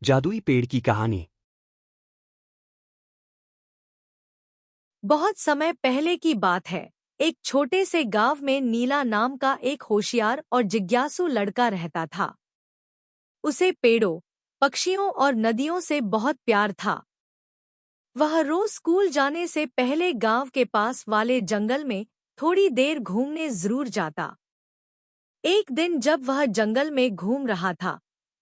जादुई पेड़ की कहानी। बहुत समय पहले की बात है। एक छोटे से गांव में नीला नाम का एक होशियार और जिज्ञासु लड़का रहता था। उसे पेड़ों, पक्षियों और नदियों से बहुत प्यार था। वह रोज स्कूल जाने से पहले गांव के पास वाले जंगल में थोड़ी देर घूमने जरूर जाता। एक दिन जब वह जंगल में घूम रहा था,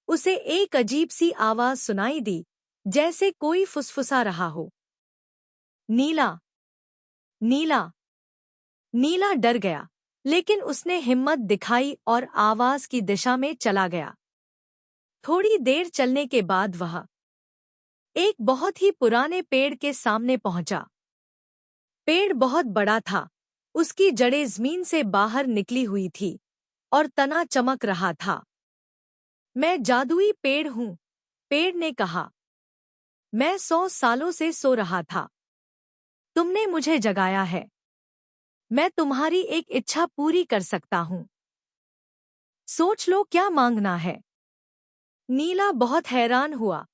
उसे एक अजीब सी आवाज सुनाई दी, जैसे कोई फुसफुसा रहा हो। नीला, नीला। नीला डर गया, लेकिन उसने हिम्मत दिखाई और आवाज की दिशा में चला गया। थोड़ी देर चलने के बाद वह एक बहुत ही पुराने पेड़ के सामने पहुंचा। पेड़ बहुत बड़ा था, उसकी जड़ें जमीन से बाहर निकली हुई थी और तना चमक रहा था। मैं जादुई पेड़ हूँ, पेड़ ने कहा। मैं 100 सालों से सो रहा था। तुमने मुझे जगाया है। मैं तुम्हारी एक इच्छा पूरी कर सकता हूँ। सोच लो क्या मांगना है। नीला बहुत हैरान हुआ,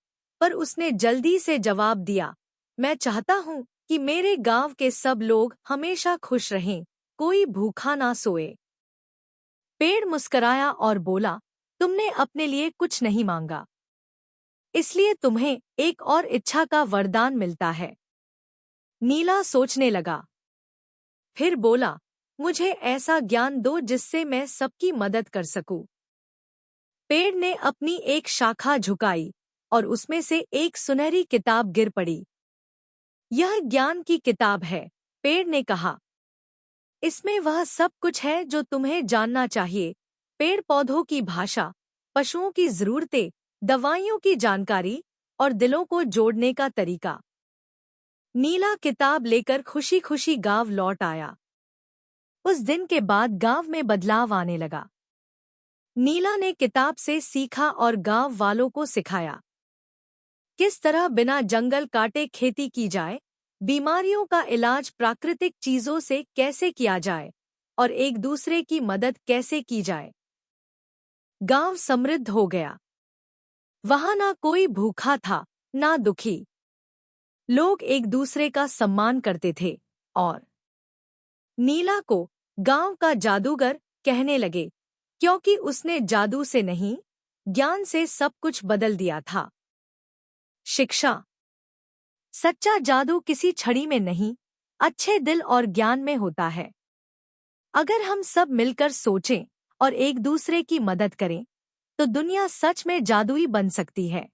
पर उसने जल्दी से जवाब दिया, मैं चाहता हूँ कि मेरे गांव के सब लोग हमेशा खुश रहें, कोई भूखा ना सोए। पेड़ मुस्कराया और बोला, तुमने अपने लिए कुछ नहीं मांगा, इसलिए तुम्हें एक और इच्छा का वरदान मिलता है। नीला सोचने लगा, फिर बोला, मुझे ऐसा ज्ञान दो जिससे मैं सबकी मदद कर सकूं। पेड़ ने अपनी एक शाखा झुकाई और उसमें से एक सुनहरी किताब गिर पड़ी। यह ज्ञान की किताब है, पेड़ ने कहा। इसमें वह सब कुछ है जो तुम्हें जानना चाहिए, पेड़ पौधों की भाषा, पशुओं की जरूरतें, दवाइयों की जानकारी और दिलों को जोड़ने का तरीका। नीला किताब लेकर खुशी खुशी गांव लौट आया। उस दिन के बाद गांव में बदलाव आने लगा। नीला ने किताब से सीखा और गांव वालों को सिखाया किस तरह बिना जंगल काटे खेती की जाए, बीमारियों का इलाज प्राकृतिक चीजों से कैसे किया जाए और एक दूसरे की मदद कैसे की जाए। गांव समृद्ध हो गया। वहां ना कोई भूखा था, ना दुखी। लोग एक दूसरे का सम्मान करते थे और नीला को गांव का जादूगर कहने लगे, क्योंकि उसने जादू से नहीं, ज्ञान से सब कुछ बदल दिया था। शिक्षा। सच्चा जादू किसी छड़ी में नहीं, अच्छे दिल और ज्ञान में होता है। अगर हम सब मिलकर सोचें और एक दूसरे की मदद करें, तो दुनिया सच में जादुई बन सकती है।